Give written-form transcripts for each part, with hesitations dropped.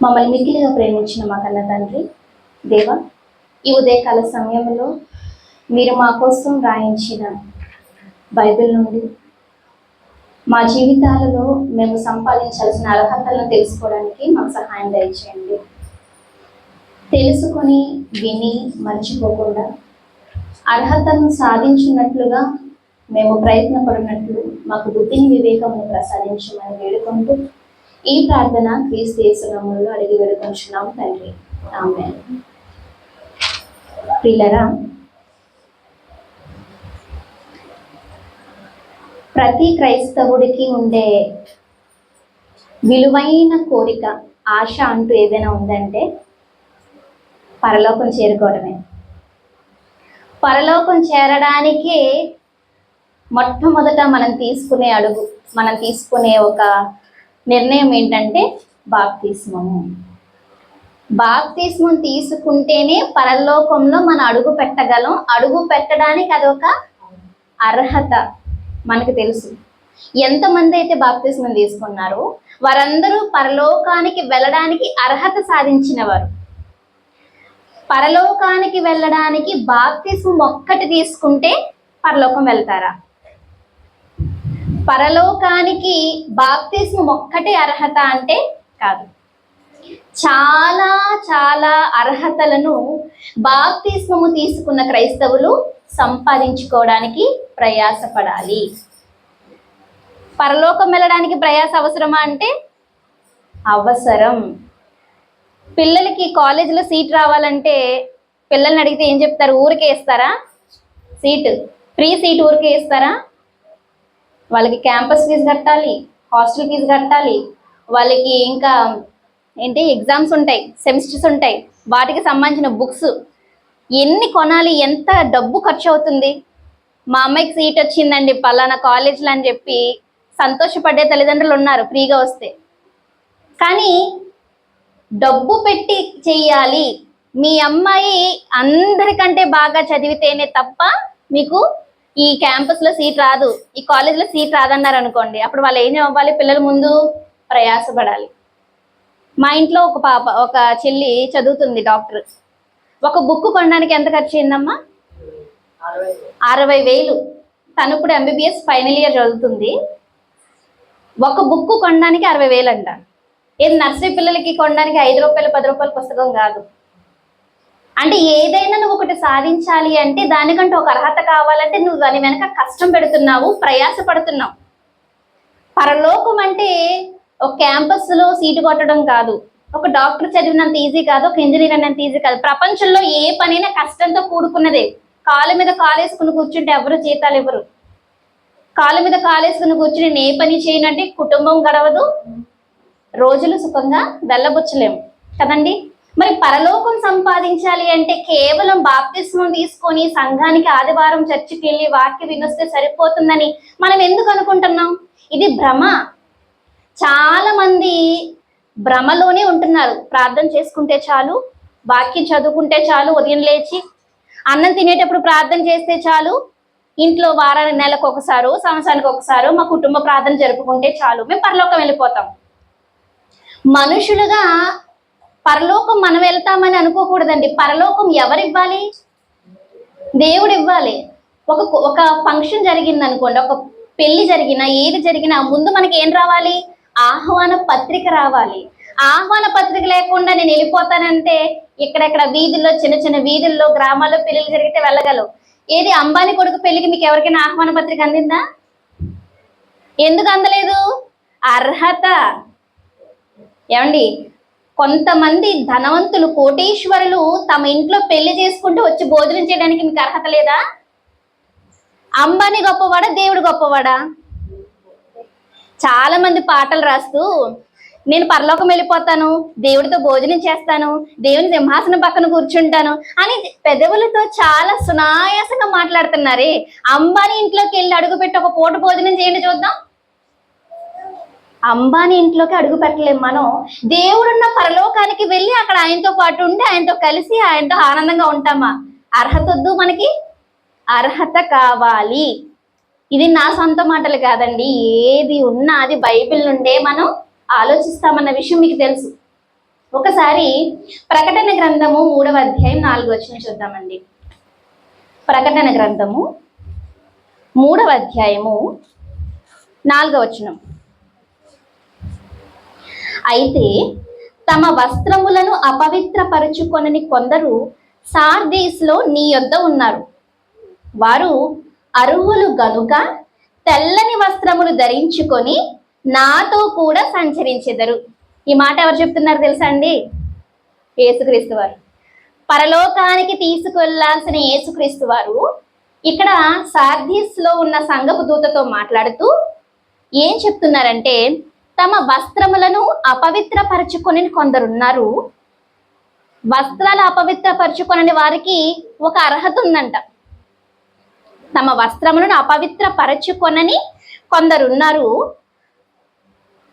మమ్మల్ని మిక్కిలిగా ప్రేమించిన మా కన్న తండ్రి దేవ, ఈ ఉదయకాల సమయంలో మీరు మా కోసం రాయించిన బైబిల్ నుండి మా జీవితాలలో మేము సంపాదించాల్సిన అర్హతలను తెలుసుకోవడానికి మాకు సహాయం దయచేయండి. తెలుసుకొని విని మర్చిపోకుండా అర్హతను సాధించినట్లుగా మేము ప్రయత్నపడినట్లు మాకు బుద్ధిని వివేకమును ప్రసాదించమని వేడుకుంటూ ఈ ప్రార్థన క్రీస్తు యేసు నామములో అడిగి వేడుకొంచున్నాము తండ్రి, ఆమేన్. ప్రియులారా, ప్రతి క్రైస్తవుడికి ఉండే విలువైన కోరిక, ఆశ అంటూ ఏదైనా ఉందంటే పరలోకం చేరుకోవడమే. పరలోకం చేరడానికి మొట్టమొదట మనం తీసుకునే ఒక నిర్ణయం ఏంటంటే బాప్తిస్మము. బాప్తిస్మం తీసుకుంటేనే పరలోకంలో మనం అడుగు పెట్టగలం. అడుగు పెట్టడానికి అదొక అర్హత. మనకు తెలుసు ఎంతమంది అయితే బాప్తిస్మం తీసుకున్నారో వారందరూ పరలోకానికి వెళ్ళడానికి అర్హత సాధించిన వారు. పరలోకానికి వెళ్ళడానికి బాప్తిస్మం ఒక్కటి తీసుకుంటే పరలోకం వెళ్తారా? పరలోకానికి బాప్తిస్మం ఒక్కటే అర్హత అంటే కాదు. చాలా చాలా అర్హతలను బాప్తిస్మము తీసుకున్న క్రైస్తవులు సంపాదించుకోవడానికి ప్రయాసపడాలి. పరలోకం వెళ్ళడానికి ప్రయాస అవసరమా అంటే అవసరం. పిల్లలకి కాలేజీలో సీట్ రావాలంటే పిల్లల్ని అడిగితే ఏం చెప్తారు? ఊరికే ఇస్తారా సీటు? ఫ్రీ సీట్ ఊరికే ఇస్తారా? వాళ్ళకి క్యాంపస్ ఫీజు కట్టాలి, హాస్టల్ ఫీజు కట్టాలి, వాళ్ళకి ఇంకా ఎగ్జామ్స్ ఉంటాయి, సెమిస్టర్స్ ఉంటాయి, వాటికి సంబంధించిన బుక్స్ ఎన్ని కొనాలి, ఎంత డబ్బు ఖర్చు అవుతుంది. మా అమ్మాయికి సీట్ వచ్చిందండి పలానా కాలేజ్లో అని చెప్పి సంతోషపడే తల్లిదండ్రులు ఉన్నారు ఫ్రీగా వస్తే. కానీ డబ్బు పెట్టి చెయ్యాలి, మీ అమ్మాయి అందరికంటే బాగా చదివితేనే తప్ప మీకు ఈ క్యాంపస్లో సీట్ రాదు, ఈ కాలేజ్లో సీట్ రాదన్నారు అనుకోండి, అప్పుడు వాళ్ళు ఏం అవ్వాలి? పిల్లల ముందు ప్రయాసపడాలి. మా ఇంట్లో ఒక చెల్లి చదువుతుంది, డాక్టర్. ఒక బుక్ కొనడానికి ఎంత ఖర్చు అయిందమ్మా? 60,000. తను ఇప్పుడు MBBS ఫైనల్ ఇయర్ చదువుతుంది. ఒక బుక్ కొనడానికి 60,000 అంట. ఏది నర్సరీ పిల్లలకి కొనడానికి 5 రూపాయలు 10 రూపాయల పుస్తకం కాదు. అంటే ఏదైనా నువ్వు ఒకటి సాధించాలి అంటే దానికంటే ఒక అర్హత కావాలంటే నువ్వు దాని వెనక కష్టం పెడుతున్నావు, ప్రయాస పడుతున్నావు. పరలోకం అంటే ఒక క్యాంపస్లో సీటు కొట్టడం కాదు, ఒక డాక్టర్ చదివినంత ఈజీ కాదు, ఒక ఇంజనీర్ అన్నంత ఈజీ కాదు. ప్రపంచంలో ఏ పనైనా కష్టంతో కూడుకున్నదే. కాళ్ళ మీద కాలేసుకుని కూర్చుంటే ఎవరు జీతాలు ఇవ్వరు. కాళ్ళ మీద కాలేసుకుని కూర్చుని నేను ఏ పని చేయనంటే కుటుంబం గడవదు, రోజులు సుఖంగా వెళ్ళబుచ్చలేము కదండి. మరి పరలోకం సంపాదించాలి అంటే కేవలం బాప్తిస్మం తీసుకొని సంఘానికి ఆదివారం చర్చికి వెళ్ళి వాక్యం వినొస్తే సరిపోతుందని మనం ఎందుకు అనుకుంటున్నాం? ఇది భ్రమ. చాలా మంది భ్రమలోనే ఉంటున్నారు. ప్రార్థన చేసుకుంటే చాలు, వాక్యం చదువుకుంటే చాలు, ఉదయం లేచి అన్నం తినేటప్పుడు ప్రార్థన చేస్తే చాలు, ఇంట్లో వారానికి నెలకు ఒకసారో సంవత్సరానికి ఒకసారో మా కుటుంబ ప్రార్థన జరుపుకుంటే చాలు, మేము పరలోకం వెళ్ళిపోతాం. మనుషులుగా పరలోకం మనం వెళ్తామని అనుకోకూడదండి. పరలోకం ఎవరివ్వాలి? దేవుడు ఇవ్వాలి. ఒక ఫంక్షన్ జరిగింది అనుకోండి, ఒక పెళ్లి జరిగినా ఏది జరిగినా ముందు మనకి ఏం రావాలి? ఆహ్వాన పత్రిక రావాలి. ఆహ్వాన పత్రిక లేకుండా నేను వెళ్ళిపోతానంటే ఇక్కడెక్కడ వీధుల్లో, చిన్న చిన్న వీధుల్లో, గ్రామాల్లో పెళ్లిళ్ళు జరిగితే వెళ్ళగలవు. ఏది అంబానీ కొడుకు పెళ్లికి మీకు ఎవరికైనా ఆహ్వాన పత్రిక అందిందా? ఎందుకు అందలేదు? అర్హత. ఏమండి, కొంతమంది ధనవంతులు, కోటీశ్వరులు తమ ఇంట్లో పెళ్లి చేసుకుంటూ వచ్చి భోజనం చేయడానికి మీకు అర్హత లేదా? అంబానీ గొప్పవాడా, దేవుడు గొప్పవాడా? చాలా మంది పాటలు రాస్తూ నేను పరలోకం వెళ్ళిపోతాను, దేవుడితో భోజనం చేస్తాను, దేవుని సింహాసనం పక్కన కూర్చుంటాను అని పెదవులతో చాలా సునాయాసంగా మాట్లాడుతున్నారే. అంబానీ ఇంట్లోకి వెళ్ళి అడుగుపెట్టి ఒక పూట భోజనం చేయండి చూద్దాం. అంబానీ ఇంట్లోకి అడుగు పెట్టలేం మనం. దేవుడున్న పరలోకానికి వెళ్ళి అక్కడ ఆయనతో పాటు ఉండి ఆయనతో కలిసి ఆయనతో ఆనందంగా ఉంటామా? అర్హత వద్దు మనకి, అర్హత కావాలి. ఇది నా సొంత మాటలు కాదండి, ఏది ఉన్నా అది బైబిల్ నుండే మనం ఆలోచిస్తామన్న విషయం మీకు తెలుసు. ఒకసారి ప్రకటన గ్రంథము 3వ అధ్యాయం 4వ వచనం చూద్దామండి. ప్రకటన గ్రంథము 3వ అధ్యాయము 4వ వచనం. అయితే తమ వస్త్రములను అపవిత్రపరచుకొనని కొందరు సార్దీస్లో నీ యొద్ద ఉన్నారు. వారు అర్హులు గనుక తెల్లని వస్త్రములు ధరించుకొని నాతో కూడా సంచరించెదరు. ఈ మాట ఎవరు చెప్తున్నారు తెలుసా అండి? యేసుక్రీస్తు వారు. పరలోకానికి తీసుకెళ్లాల్సిన యేసుక్రీస్తు వారు ఇక్కడ సార్దీస్లో ఉన్న సంఘపు దూతతో మాట్లాడుతూ ఏం చెప్తున్నారంటే, తమ వస్త్రములను అపవిత్రపరచుకొని కొందరున్నారు. వస్త్రాలు అపవిత్రపరచుకొనని వారికి ఒక అర్హత ఉందంట. తమ వస్త్రములను అపవిత్రపరచుకొనని కొందరున్నారు.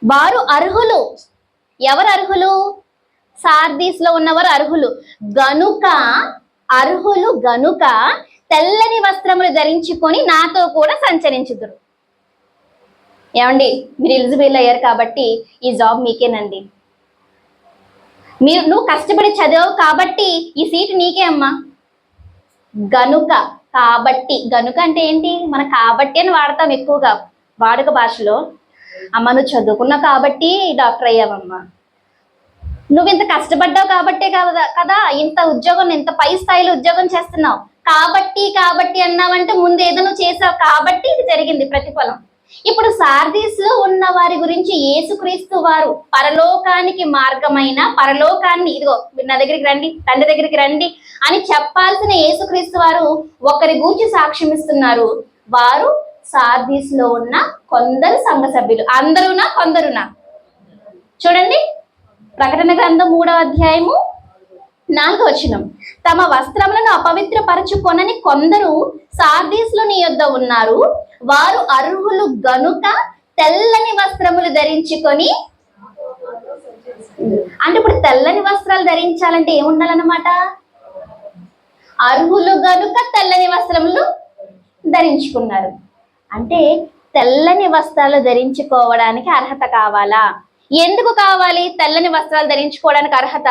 వారు అర్హులు. ఎవరు అర్హులు? సార్దీస్లో ఉన్నవారు అర్హులు గనుక, అర్హులు గనుక తెల్లని వస్త్రములు ధరించుకొని నాతో కూడా సంచరించుదురు. ఏమండి, మీరు ఎలిజిబుల్ అయ్యారు కాబట్టి ఈ జాబ్ మీకేనండి. నువ్వు కష్టపడి చదివావు కాబట్టి ఈ సీటు నీకే అమ్మా. గనుక, కాబట్టి. గనుక అంటే ఏంటి? మన కాబట్టి అని వాడతాం ఎక్కువగా వాడుక భాషలో. అమ్మ నువ్వు చదువుకున్నావు కాబట్టి డాక్టర్ అయ్యావమ్మా. నువ్వు ఇంత కష్టపడ్డావు కాబట్టే కదా ఇంత ఉద్యోగం, ఇంత పై స్థాయిలో ఉద్యోగం చేస్తున్నావు. కాబట్టి అన్నావంటే ముందు ఏదో నువ్వు చేసావు కాబట్టి ఇది జరిగింది ప్రతిఫలం. ఇప్పుడు సార్దీస్లో ఉన్న వారి గురించి యేసుక్రీస్తు వారు పరలోకానికి మార్గమైన, పరలోకాన్ని ఇదిగో నా దగ్గరికి రండి, తండ్రి దగ్గరికి రండి అని చెప్పాల్సిన యేసుక్రీస్తు వారు ఒకరి గురించి సాక్ష్యం ఇస్తున్నారు. వారు సార్దీస్లో ఉన్న కొందరు సంఘ సభ్యులు. అందరూనా కొందరునా? చూడండి, ప్రకటన గ్రంథం 3వ అధ్యాయము 4వ వచనం. తమ వస్త్రములను అపవిత్రపరచుకొనని కొందరు సార్దీస్లో నీ యొద్ద ఉన్నారు. వారు అర్హులు గనుక తెల్లని వస్త్రములు ధరించుకొని. అంటే ఇప్పుడు తెల్లని వస్త్రాలు ధరించాలంటే ఏముండాలన్నమాట? అర్హులు గనుక తెల్లని వస్త్రములు ధరించుకున్నారు. అంటే తెల్లని వస్త్రాలు ధరించుకోవడానికి అర్హత కావాలా? ఎందుకు కావాలి తెల్లని వస్త్రాలు ధరించుకోవడానికి అర్హత?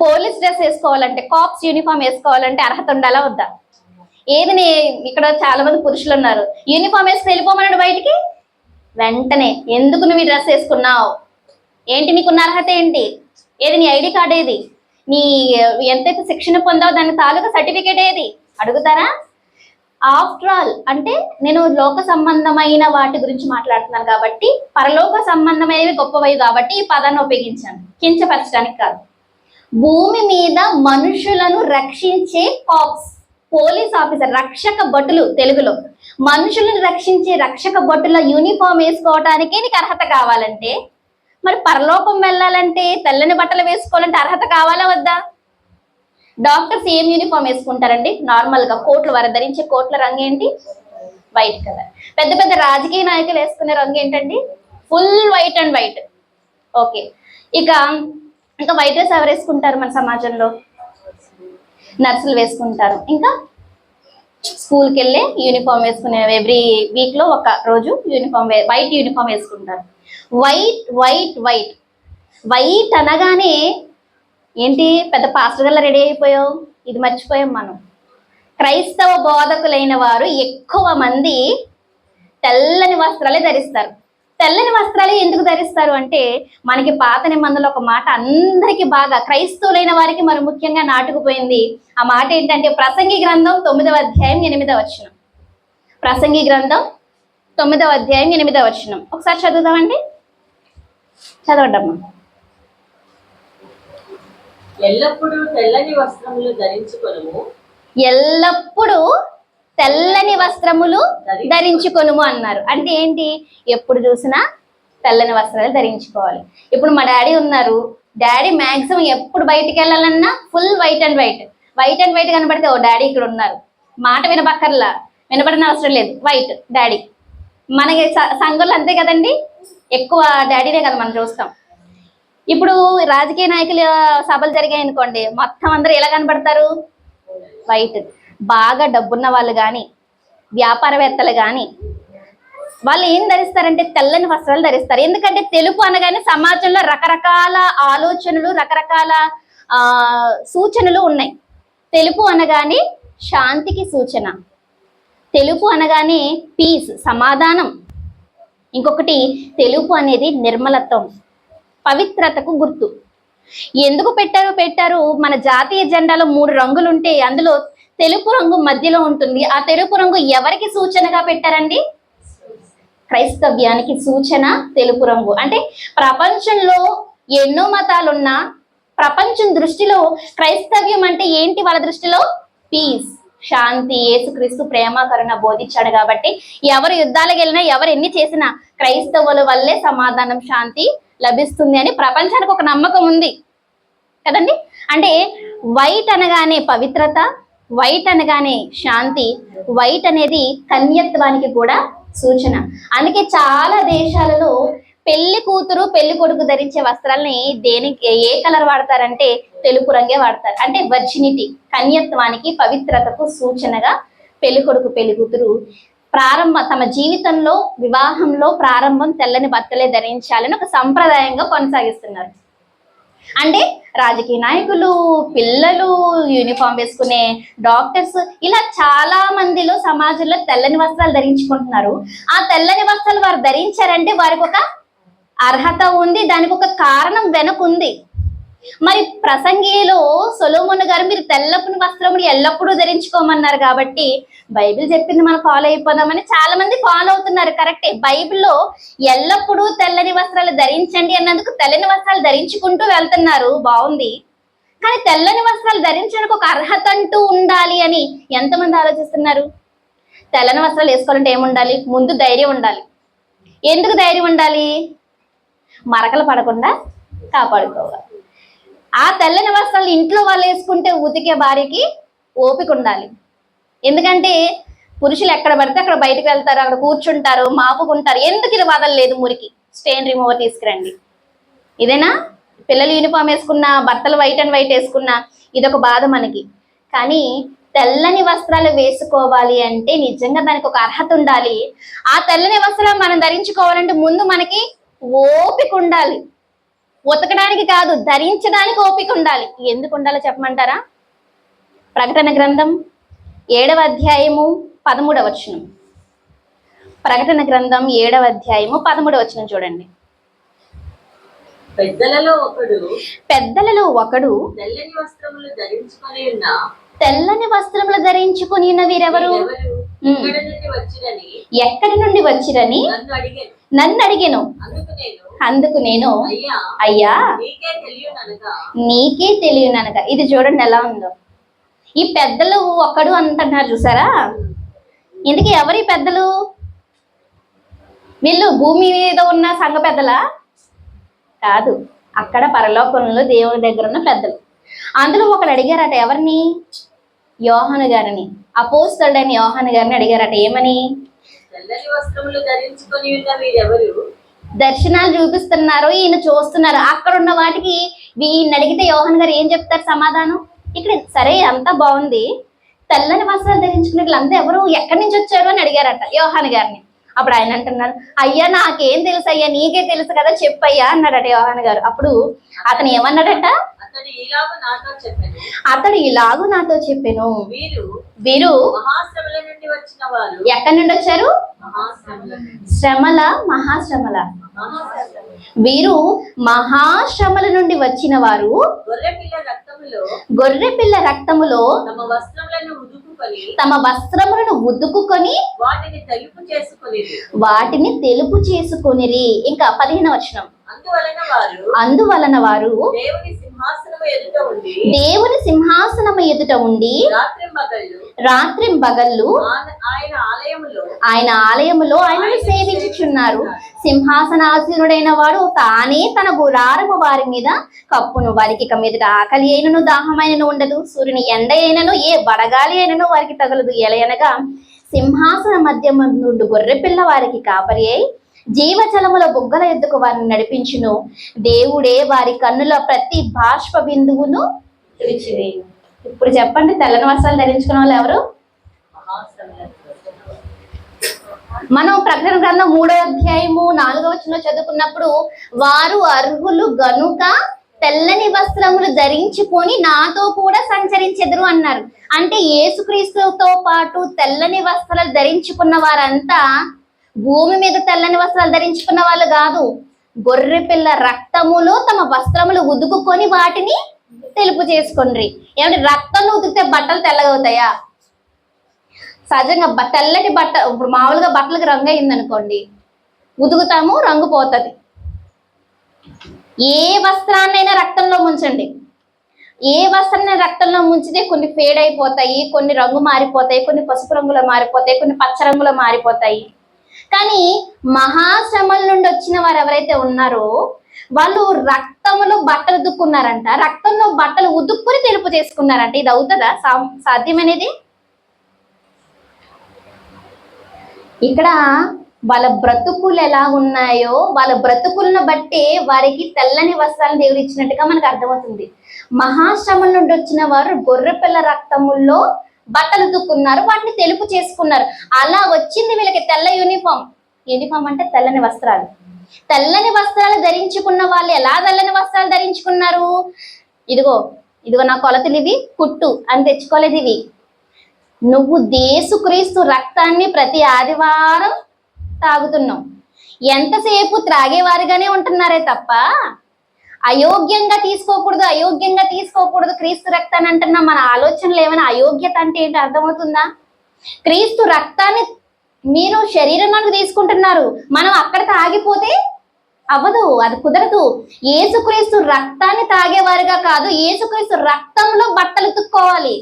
పోలీస్ డ్రెస్ వేసుకోవాలంటే, కాప్స్ యూనిఫామ్ వేసుకోవాలంటే అర్హత ఉండాలా వద్దా? ఏది ఇక్కడ చాలా మంది పురుషులు ఉన్నారు, యూనిఫామ్ వేసుకుని వెళ్ళిపోమన్నాడు బయటికి, వెంటనే ఎందుకు నువ్వు ఈ డ్రెస్ వేసుకున్నావు, ఏంటి నీకున్న అర్హత ఏంటి, ఏది నీ ఐడి కార్డ్, ఏది నీ ఎంతైతే శిక్షణ పొందావు దాని తాలూకా సర్టిఫికేట్ ఏది అడుగుతారా? ఆఫ్టర్ ఆల్ అంటే నేను లోక సంబంధమైన వాటి గురించి మాట్లాడుతున్నాను కాబట్టి, పరలోక సంబంధమైనవి గొప్పవి కాబట్టి ఈ పదాన్ని ఉపయోగించాను, కించపరచడానికి కాదు. భూమి మీద మనుషులను రక్షించే కాప్స్, పోలీస్ ఆఫీసర్, రక్షక భటులు తెలుగులో, మనుషులను రక్షించే రక్షక భటుల యూనిఫామ్ వేసుకోవటానికే నీకు అర్హత కావాలంటే, మరి పరలోకం వెళ్ళాలంటే తెల్లని బట్టలు వేసుకోవాలంటే అర్హత కావాలా వద్దా? డాక్టర్స్ ఏం యూనిఫామ్ వేసుకుంటారండి? నార్మల్గా కోట్లు, వారు ధరించే కోట్ల రంగు ఏంటి? White colour. పెద్ద పెద్ద రాజకీయ నాయకులు వేసుకునే రంగు ఏంటండి? Full white and white. Okay, ఇంకా వైట్ డ్రెస్ ఎవరు వేసుకుంటారు మన సమాజంలో? నర్సులు వేసుకుంటారు. ఇంకా స్కూల్కి వెళ్ళే యూనిఫామ్ వేసుకునే, ఎవ్రీ వీక్లో ఒక రోజు యూనిఫామ్, వైట్ యూనిఫామ్ వేసుకుంటారు. వైట్ వైట్ వైట్ వైట్ అనగానే ఏంటి, పెద్ద పాస్టర్ గల్లా రెడీ అయిపోయావు? ఇది మర్చిపోయాం మనం. క్రైస్తవ బోధకులైన వారు ఎక్కువ మంది తెల్లని వస్త్రాలే ధరిస్తారు. తెల్లని వస్త్రాలే ఎందుకు ధరిస్తారు అంటే, మనకి పాత నిబంధనలో ఒక మాట అందరికీ బాగా, క్రైస్తవులైన వారికి మరి ముఖ్యంగా నాటుకుపోయింది. ఆ మాట ఏంటంటే ప్రసంగి గ్రంథం 9వ అధ్యాయం 8వ వచనం. ప్రసంగి గ్రంథం 9వ అధ్యాయం 8వ వచనం ఒకసారి చదువుదామండి. చదవడమ్మా. ఎల్లప్పుడూ తెల్లని వస్త్రములు ధరించుకొనుము, ఎల్లప్పుడూ తెల్లని వస్త్రములు ధరించుకొనుము అన్నారు. అంటే ఏంటి? ఎప్పుడు చూసినా తెల్లని వస్త్రాలు ధరించుకోవాలి. ఇప్పుడు మా డాడీ ఉన్నారు, డాడీ మ్యాక్సిమం ఎప్పుడు బయటికి వెళ్ళాలన్నా full white and white, white and white కనబడితే ఓ డాడీ ఇక్కడ ఉన్నారు, మాట వినబక్కర్లా, వినబడిన అవసరం లేదు, వైట్ డాడీ. మనకి సంఘంలో అంతే కదండి, ఎక్కువ డాడీనే కదా మనం చూస్తాం. ఇప్పుడు రాజకీయ నాయకుల సభలు జరిగాయి అనుకోండి, మొత్తం అందరూ ఎలా కనబడతారు? వైట్. బాగా డబ్బున్న వాళ్ళు కానీ, వ్యాపారవేత్తలు కానీ, వాళ్ళు ఏం ధరిస్తారంటే తెల్లని వస్త్రాలు ధరిస్తారు. ఎందుకంటే తెలుపు అనగానే సమాజంలో రకరకాల ఆలోచనలు, రకరకాల సూచనలు ఉన్నాయి. తెలుపు అనగానే శాంతికి సూచన, తెలుపు అనగానే పీస్, సమాధానం. ఇంకొకటి తెలుపు అనేది నిర్మలత్వం, పవిత్రతకు గుర్తు. ఎందుకు పెట్టారు? మన జాతీయ జెండాలో 3 రంగులు ఉంటే అందులో తెలుపు రంగు మధ్యలో ఉంటుంది. ఆ తెలుపు రంగు ఎవరికి సూచనగా పెట్టారండి? క్రైస్తవ్యానికి సూచన తెలుపు రంగు. అంటే ప్రపంచంలో ఎన్నో మతాలున్నా ప్రపంచం దృష్టిలో క్రైస్తవ్యం అంటే ఏంటి? వాళ్ళ దృష్టిలో పీస్, శాంతి. యేసుక్రీస్తు ప్రేమ కరుణ బోధించాడు కాబట్టి ఎవరు యుద్ధాలకు వెళ్ళినా, ఎవరు ఎన్ని చేసినా క్రైస్తవుల వల్లే సమాధానం, శాంతి లభిస్తుంది అని ప్రపంచానికి ఒక నమ్మకం ఉంది కదండి. అంటే వైట్ అనగానే పవిత్రత, వైట్ అనగానే శాంతి, వైట్ అనేది కన్యత్వానికి కూడా సూచన. అందుకే చాలా దేశాలలో పెళ్లి కూతురు పెళ్లి కొడుకు ధరించే వస్త్రాలని దేనికి, ఏ కలర్ వాడతారంటే తెలుపు రంగే వాడతారు. అంటే వర్జినిటీ, కన్యత్వానికి, పవిత్రతకు సూచనగా పెళ్లి కొడుకు పెళ్లి కూతురు తమ జీవితంలో వివాహంలో ప్రారంభం తెల్లని బట్టలే ధరించాలని ఒక సంప్రదాయంగా కొనసాగిస్తున్నారు. అంటే రాజకీయ నాయకులు, పిల్లలు, యూనిఫామ్ వేసుకునే డాక్టర్స్, ఇలా చాలా మందిలో సమాజంలో తెల్లని వస్త్రాలు ధరించుకుంటున్నారు. ఆ తెల్లని వస్త్రాలు వారు ధరించారంటే వారికి ఒక అర్హత ఉంది, దానికి ఒక కారణం వెనుకుంది. మరి ప్రసంగిలో సొలొమోను గారు మీరు తెల్లపుని వస్త్రములు ఎల్లప్పుడూ ధరించుకోమన్నారు కాబట్టి బైబిల్ చెప్పింది మనం ఫాలో అయిపోదామని చాలా మంది ఫాలో అవుతున్నారు. కరెక్టే, బైబిల్లో ఎల్లప్పుడూ తెల్లని వస్త్రాలు ధరించండి అన్నందుకు తెల్లని వస్త్రాలు ధరించుకుంటూ వెళ్తున్నారు, బాగుంది. కానీ తెల్లని వస్త్రాలు ధరించడానికి ఒక అర్హత అంటూ ఉండాలి అని ఎంతమంది ఆలోచిస్తున్నారు? తెల్లని వస్త్రాలు వేసుకోవాలంటే ఏముండాలి? ముందు ధైర్యం ఉండాలి. ఎందుకు ధైర్యం ఉండాలి? మరకలు పడకుండా కాపాడుకోవాలి. ఆ తెల్లని వస్త్రాలు ఇంట్లో వాళ్ళు వేసుకుంటే ఉతికే భార్యకి ఓపిక ఉండాలి. ఎందుకంటే పురుషులు ఎక్కడ పడితే అక్కడ బయటకు వెళ్తారు, అక్కడ కూర్చుంటారు, మాపుకుంటారు. ఎందుకు ఇది వదలలేదు? మురికి స్టెయిన్ రిమూవర్ తీసుకురండి. ఇదేనా? పిల్లలు యూనిఫామ్ వేసుకున్నా, భర్తలు వైట్ అండ్ వైట్ వేసుకున్నా ఇదొక బాధ మనకి. కానీ తెల్లని వస్త్రాలు వేసుకోవాలి అంటే నిజంగా దానికి ఒక అర్హత ఉండాలి. ఆ తెల్లని వస్త్రాలు మనం ధరించుకోవాలంటే ముందు మనకి ఓపిక ఉండాలి. ఉతకడానికి కాదు, ధరించడానికి ఓపిక ఉండాలి. ఎందుకు ఉండాలో చెప్పమంటారా? ప్రకటన గ్రంథం 7వ అధ్యాయము 13వ వచనం. ప్రకటన గ్రంథం 7వ అధ్యాయము 13వ వచనం చూడండి. పెద్దలలో ఒకడు తెల్లని వస్త్రములు ధరించుకొని ఉన్న వీరెవరు? ఎక్కడి నుండి వచ్చిరని నన్ను అడిగెను. అందుకు నేను అయ్యా నీకే తెలియననగా. ఇది చూడండి ఎలా ఉందో. ఈ పెద్దలు ఒకడు అంటున్నారు చూసారా? ఇందుకే ఎవరి పెద్దలు? వీళ్ళు భూమి మీద ఉన్న సంఘ పెద్దలా? కాదు, అక్కడ పరలోకంలో దేవుని దగ్గర ఉన్న పెద్దలు. అందులో ఒకడు అడిగారట, ఎవరిని? యోహాను గారిని, అపోస్తలుడైన యోహాను గారిని అడిగారట. ఏమని? తెల్లని వస్త్రములు ధరించుకొని ఉన్న వీరెవరు? దర్శనాలు చూపిస్తున్నారు, ఈయన చూస్తున్నారు. అక్కడ ఉన్న వాటికి ఈయన అడిగితే యోహాను గారు ఏం చెప్తారు సమాధానం? ఇక్కడ సరే అంతా బాగుంది, తెల్లని వస్త్రాలు ధరించుకునే వీళ్ళంతా ఎవరు, ఎక్కడి నుంచి వచ్చారు అని అడిగారట యోహాను గారిని. అప్పుడు ఆయన అంటున్నారు, అయ్యా నాకేం తెలుసు అయ్యా, నీకే తెలుసు కదా చెప్పయ్యా అన్నాడట యోహాను గారు. అప్పుడు అతను ఏమన్నాడట? అతడు ఇలాగూ నాతో చెప్పాను, వీరు ఎక్కడి నుండి వచ్చారు? శ్రమల, మహాశ్రమల. వీరు మహాశ్రమల నుండి వచ్చిన వారు. గొర్రె పిల్ల రక్తములో తమ వస్త్రములను ఉదుకుకొని వాటిని తెలుపు చేసుకొనిరి. ఇంకా 15వ వచనం. అందువలన వారు దేవుని సింహాసనము ఎదుట ఉండి రాత్రింబగళ్ళు ఆయన ఆలయములో ఆయనను సేవించుచున్నారు. సింహాసనాసీనుడైన వాడు తానే తన గుడారము వారి మీద కప్పును. వారికి ఇక మీదట ఆకలి అయినను దాహమైనను ఉండదు, సూర్యుని ఎండ అయినను ఏ బడగాలి అయినను వారికి తగలదు. ఎలయనగా సింహాసన మధ్య నుండి గొర్రె పిల్ల వారికి కాపరి అయి జీవజలముల బుగ్గల ఎద్దుకు వారిని నడిపించును. దేవుడే వారి కన్నుల ప్రతి బాష్ప బిందువును తుడిచివేయును. ఇప్పుడు చెప్పండి, తెల్లని వస్త్రాలు ధరించుకున్న వాళ్ళు ఎవరు? మనం ప్రకటన గ్రంథం 3వ అధ్యాయము 4వ వచనంలో చదువుకున్నప్పుడు వారు అర్హులు గనుక తెల్లని వస్త్రములు ధరించుకొని నాతో కూడా సంచరించెదరు అన్నారు. అంటే యేసుక్రీస్తుతో పాటు తెల్లని వస్త్రాలు ధరించుకున్న వారంతా భూమి మీద తెల్లని వస్త్రాలు ధరించుకున్న వాళ్ళు కాదు. గొర్రె పిల్ల రక్తములో తమ వస్త్రములు ఉదుకుకొని వాటిని తెలుపు చేసుకొండ్రి. ఏమంటే రక్తంలో ఉతికితే బట్టలు తెల్లగవుతాయా? సహజంగా తెల్లటి బట్ట, ఇప్పుడు మామూలుగా బట్టలకు రంగు అయింది అనుకోండి, ఉతుకుతాము, రంగు పోతుంది. ఏ వస్త్రాన్నైనా రక్తంలో ముంచండి, ఏ వస్త్రాన్ని రక్తంలో ముంచితే కొన్ని ఫేడ్ అయిపోతాయి, కొన్ని రంగు మారిపోతాయి, కొన్ని పసుపు రంగులో మారిపోతాయి, కొన్ని పచ్చ రంగులో మారిపోతాయి. కానీ మహాశ్రమల నుండి వచ్చిన వారు ఎవరైతే ఉన్నారో వాళ్ళు రక్తములో బట్టలు ఉతుక్కున్నారంట, రక్తంలో బట్టలు ఉతుక్కుని తెలుపు చేసుకున్నారంట. ఇది అవుతుందా? సాధ్యమనేది? ఇక్కడ వాళ్ళ బ్రతుకులు ఎలా ఉన్నాయో వాళ్ళ బ్రతుకులను బట్టే వారికి తెల్లని వస్త్రాలను దేవుడు ఇచ్చినట్టుగా మనకు అర్థమవుతుంది. మహాశ్రమల నుండి వచ్చిన వారు గొర్రెపిల్ల రక్తముల్లో బట్టలు ఉతుక్కున్నారు, వాటిని తెలుపు చేసుకున్నారు. అలా వచ్చింది వీళ్ళకి తెల్ల యూనిఫామ్. యూనిఫామ్ అంటే తెల్లని వస్త్రాలు. తెల్లని వస్త్రాలు ధరించుకున్న వాళ్ళు ఎలా తెల్లని వస్త్రాలు ధరించుకున్నారు? ఇదిగో ఇదిగో నా కొలతలు ఇవి, కుట్టు అని తెచ్చుకోలేదు ఇవి. నువ్వు యేసుక్రీస్తు రక్తాన్ని ప్రతి ఆదివారం తాగుతున్నావు. ఎంతసేపు త్రాగేవారుగానే ఉంటున్నారే తప్ప అయోగ్యంగా తీసుకోకూడదు క్రీస్తు రక్తాన్ని అంటున్నా. మన ఆలోచనలు ఏమైనా అయోగ్యత అంటే ఏంటి అర్థమవుతుందా? క్రీస్తు రక్తాన్ని మీరు శరీరంలోకి తీసుకుంటున్నారు, మనం అక్కడికి ఆగిపోతే అవ్వదు, అది కుదరదు. యేసుక్రీస్తు రక్తాన్ని తాగేవారుగా కాదు, యేసుక్రీస్తు రక్తంలో బట్టలు ఉతుక్కోవాలి.